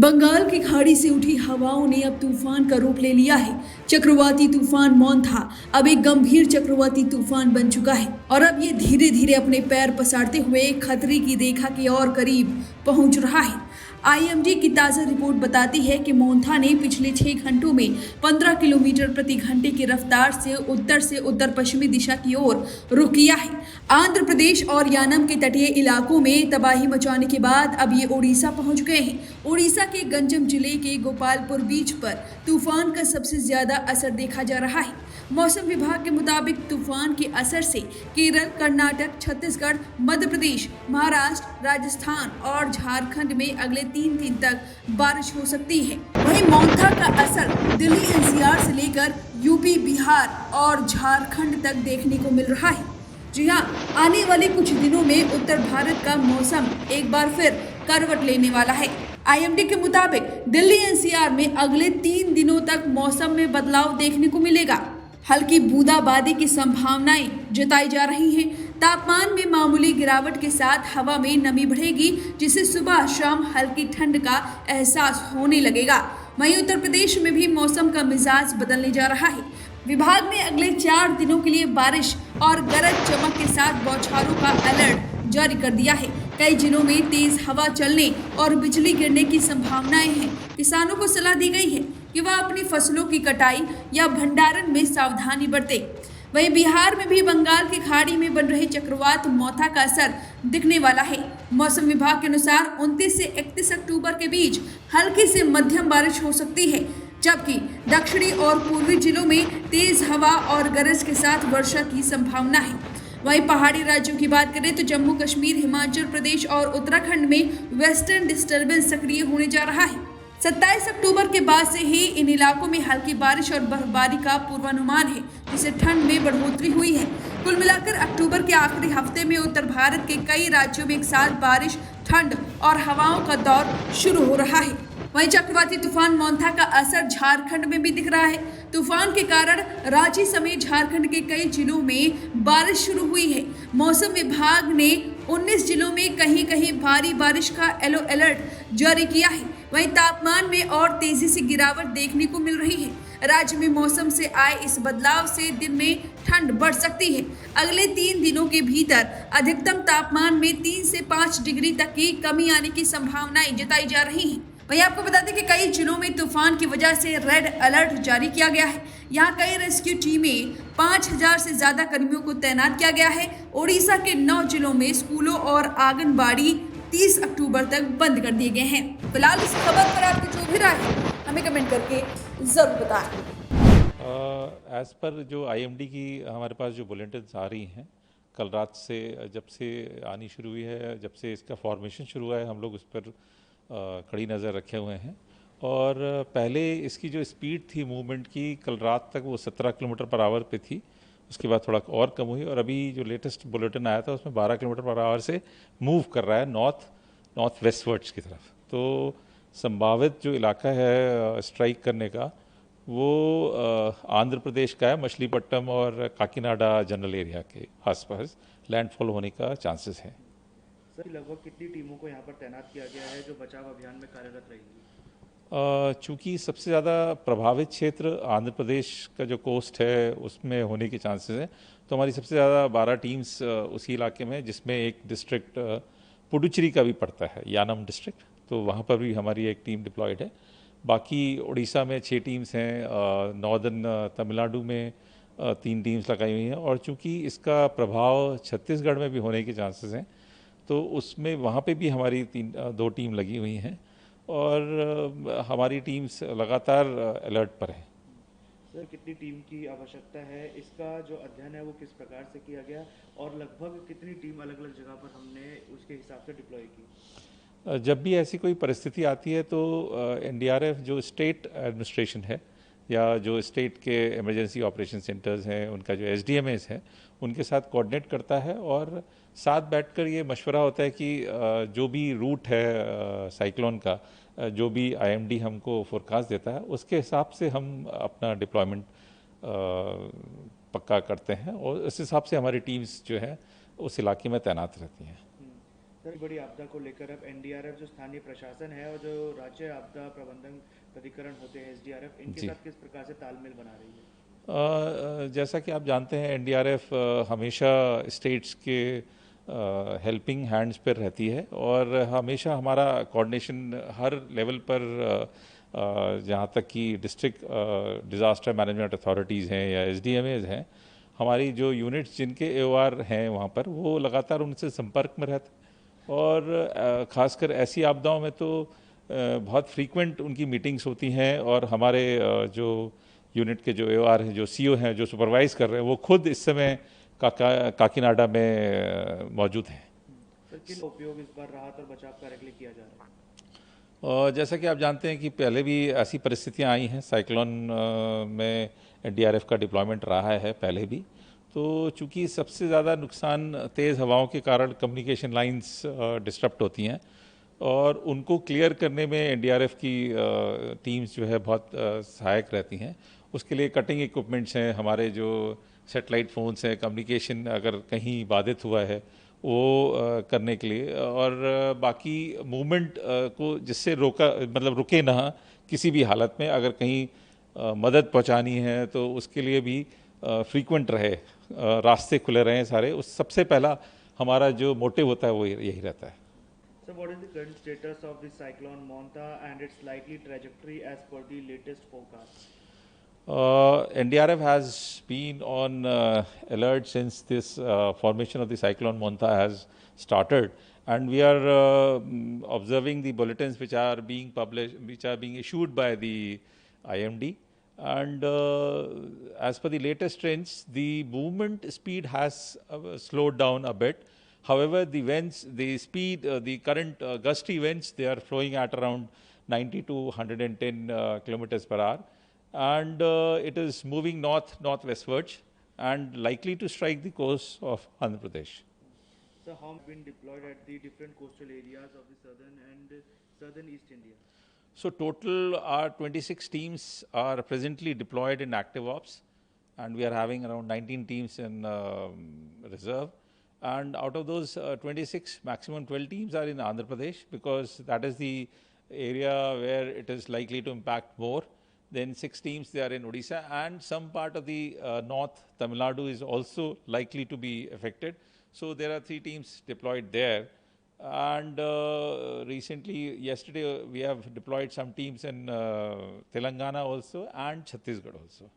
बंगाल की खाड़ी से उठी हवाओं ने अब तूफान का रूप ले लिया है। चक्रवाती तूफान मोंथा अब एक गंभीर चक्रवाती तूफान बन चुका है और अब ये धीरे धीरे अपने पैर पसारते हुए खतरे की रेखा के और करीब पहुंच रहा है। आईएमडी की ताज़ा रिपोर्ट बताती है कि मोंथा ने पिछले 6 घंटों में 15 किलोमीटर प्रति घंटे की रफ्तार से उत्तर पश्चिमी दिशा की ओर रुख किया है। आंध्र प्रदेश और यानम के तटीय इलाकों में तबाही मचाने के बाद अब ये ओडिशा पहुंच गए हैं। ओडिशा के गंजम जिले के गोपालपुर बीच पर तूफान का सबसे ज्यादा असर देखा जा रहा है। मौसम विभाग के मुताबिक तूफान के असर से केरल, कर्नाटक, छत्तीसगढ़, मध्य प्रदेश, महाराष्ट्र, राजस्थान और झारखंड में अगले 3 दिन तक बारिश हो सकती है। वहीं मोंथा का असर दिल्ली एनसीआर से लेकर यूपी, बिहार और झारखंड तक देखने को मिल रहा है। जी हाँ, आने वाले कुछ दिनों में उत्तर भारत का मौसम एक बार फिर करवट लेने वाला है। आईएमडी के मुताबिक दिल्ली एनसीआर में अगले 3 दिनों तक मौसम में बदलाव देखने को मिलेगा। हल्की बूंदाबांदी की संभावनाएं जताई जा रही हैं। तापमान में मामूली गिरावट के साथ हवा में नमी बढ़ेगी, जिससे सुबह शाम हल्की ठंड का एहसास होने लगेगा। वहीं उत्तर प्रदेश में भी मौसम का मिजाज बदलने जा रहा है। विभाग ने अगले 4 दिनों के लिए बारिश और गरज चमक के साथ बौछारों का अलर्ट जारी कर दिया है। कई जिलों में तेज हवा चलने और बिजली गिरने की संभावनाएं हैं। किसानों को सलाह दी गई है कि वह अपनी फसलों की कटाई या भंडारण में सावधानी बरतें। वहीं बिहार में भी बंगाल की खाड़ी में बन रहे चक्रवात मोंथा का असर दिखने वाला है। मौसम विभाग के अनुसार 29 से 31 अक्टूबर के बीच हल्की से मध्यम बारिश हो सकती है, जबकि दक्षिणी और पूर्वी जिलों में तेज हवा और गरज के साथ वर्षा की संभावना है। वहीं पहाड़ी राज्यों की बात करें तो जम्मू कश्मीर, हिमाचल प्रदेश और उत्तराखंड में वेस्टर्न डिस्टर्बेंस सक्रिय होने जा रहा है। 27 अक्टूबर के बाद से ही इन इलाकों में हल्की बारिश और बर्फबारी का पूर्वानुमान है, जिससे ठंड में बढ़ोतरी हुई है। कुल मिलाकर अक्टूबर के आखिरी हफ्ते में उत्तर भारत के कई राज्यों में एक साथ बारिश, ठंड और हवाओं का दौर शुरू हो रहा है। वहीं चक्रवाती तूफान मोंथा का असर झारखंड में भी दिख रहा है। तूफान के कारण रांची समेत झारखंड के कई जिलों में बारिश शुरू हुई है। मौसम विभाग ने 19 जिलों में कहीं कहीं भारी बारिश का येलो अलर्ट जारी किया है। वहीं तापमान में और तेजी से गिरावट देखने को मिल रही है। राज्य में मौसम से आए इस बदलाव से दिन में ठंड बढ़ सकती है। अगले 3 दिनों के भीतर अधिकतम तापमान में 3 से 5 डिग्री तक की कमी आने की संभावनाएं जताई जा रही हैं। वहीं आपको बता दें कि कई जिलों में तूफान की वजह से रेड अलर्ट जारी किया गया है। यहाँ कई रेस्क्यू टीमें 5000 से ज्यादा कर्मियों को तैनात किया गया है। ओडिशा के 9 जिलों में स्कूलों और आंगनबाड़ी 30 अक्टूबर तक बंद कर दिए गए हैं। फिलहाल इस खबर पर आपकी जो भी राय है हमें कमेंट करके जरूर बताएं। एज पर जो आईएमडी की हमारे पास जो बुलेटिन आ रही हैं, कल रात से जब से आनी शुरू हुई है, जब से इसका फॉर्मेशन शुरू हुआ है, हम लोग उस पर कड़ी नज़र रखे हुए हैं। और पहले इसकी जो स्पीड थी मूवमेंट की, कल रात तक वो 17 किलोमीटर पर आवर पे थी। उसके बाद थोड़ा और कम हुई और अभी जो लेटेस्ट बुलेटिन आया था उसमें 12 किलोमीटर पर आवर से मूव कर रहा है नॉर्थ वेस्टवर्ड्स की तरफ। तो संभावित जो इलाका है स्ट्राइक करने का वो आंध्र प्रदेश का है। मछलीपट्टनम और काकीनाडा जनरल एरिया के आसपास लैंडफॉल होने का चांसेस है। सर, लगभग कितनी टीमों को यहाँ पर तैनात किया गया है जो बचाव अभियान में कार्यरत रहेंगी? चूँकि सबसे ज़्यादा प्रभावित क्षेत्र आंध्र प्रदेश का जो कोस्ट है उसमें होने के चांसेस हैं, तो हमारी सबसे ज़्यादा 12 टीम्स उसी इलाके में, जिसमें एक डिस्ट्रिक्ट पुडुचेरी का भी पड़ता है, यानम डिस्ट्रिक्ट, तो वहाँ पर भी हमारी एक टीम डिप्लॉयड है। बाकी उड़ीसा में 6 टीम्स हैं, नॉर्दर्न तमिलनाडु में 3 टीम्स लगाई हुई हैं, और चूँकि इसका प्रभाव छत्तीसगढ़ में भी होने के चांसेस हैं, तो उसमें वहाँ पे भी हमारी 2 टीम लगी हुई हैं और हमारी टीम्स लगातार अलर्ट पर हैं। सर, कितनी टीम की आवश्यकता है? इसका जो अध्ययन है वो किस प्रकार से किया गया और लगभग कितनी टीम अलग अलग जगह पर हमने उसके हिसाब से डिप्लॉय की? जब भी ऐसी कोई परिस्थिति आती है तो एनडीआरएफ जो स्टेट एडमिनिस्ट्रेशन है या जो स्टेट के इमरजेंसी ऑपरेशन सेंटर्स हैं, उनका जो एसडीएमएस है, उनके साथ कोऑर्डिनेट करता है और साथ बैठकर ये मशवरा होता है कि जो भी रूट है साइक्लोन का, जो भी आईएमडी हमको फोरकास्ट देता है, उसके हिसाब से हम अपना डिप्लॉयमेंट पक्का करते हैं और उस हिसाब से हमारी टीम्स जो है उस इलाके में तैनात रहती हैं। सर, बड़ी आपदा को लेकर अब एनडीआरएफ जो स्थानीय प्रशासन है और जो राज्य आपदा प्रबंधन प्राधिकरण होते हैं एसडीआरएफ, इनके जी। साथ किस प्रकार से तालमेल बना रही है? जैसा कि आप जानते हैं एनडीआरएफ हमेशा स्टेट्स के हेल्पिंग हैंड्स पर रहती है और हमेशा हमारा कोऑर्डिनेशन हर लेवल पर जहाँ तक कि डिस्ट्रिक्ट डिज़ास्टर मैनेजमेंट अथॉरिटीज़ हैं या एसडीएमएज हैं, हमारी जो यूनिट्स जिनके एओआर हैं वहाँ पर वो लगातार उनसे संपर्क में रहते हैं और ख़ासकर ऐसी आपदाओं में तो बहुत फ्रीक्वेंट उनकी मीटिंग्स होती हैं और हमारे जो यूनिट के जो एओआर हैं, जो सीओ हैं, जो सुपरवाइज कर रहे हैं, वो खुद इस समय काकीनाडा में मौजूद हैं। सर, किस उपयोग इस बार राहत और बचाव कार्य के लिए किया जा रहा है? और जैसा कि आप जानते हैं कि पहले भी ऐसी परिस्थितियां आई हैं, साइक्लोन में एनडीआरएफ का डिप्लॉयमेंट रहा है पहले भी। तो चूंकि सबसे ज़्यादा नुकसान तेज़ हवाओं के कारण कम्युनिकेशन लाइंस डिस्टर्ब होती हैं और उनको क्लियर करने में एनडीआरएफ की टीम्स जो है बहुत सहायक रहती हैं। उसके लिए कटिंग इक्विपमेंट्स हैं, हमारे जो सेटेलाइट फ़ोन्स हैं, कम्युनिकेशन अगर कहीं बाधित हुआ है वो करने के लिए और बाकी मूवमेंट को जिससे रुके ना किसी भी हालत में, अगर कहीं मदद पहुंचानी है तो उसके लिए भी फ्रीक्वेंट रहे, रास्ते खुले रहें सारे। उस सबसे पहला हमारा जो मोटिव होता है वो यही रहता है। So what is the current status of the cyclone Montha and its likely trajectory as per the latest forecast? NDRF has been on alert since this formation of the cyclone Montha has started, and we are observing the bulletins which are being published, which are being issued by the IMD. And as per the latest trends, the movement speed has slowed down a bit. However, the winds, the speed, the current gusty winds, they are flowing at around 90 to 110 kilometers per hour. And it is moving northwestwards and likely to strike the coast of Andhra Pradesh. So how have been deployed at the different coastal areas of the southern and southern East India? So total our 26 teams are presently deployed in active ops, and we are having around 19 teams in reserve. And out of those 26, maximum 12 teams are in Andhra Pradesh because that is the area where it is likely to impact more. Then 6 teams, they are in Odisha, and some part of the north, Tamil Nadu, is also likely to be affected. So there are 3 teams deployed there. And recently, yesterday, we have deployed some teams in Telangana also and Chhattisgarh also.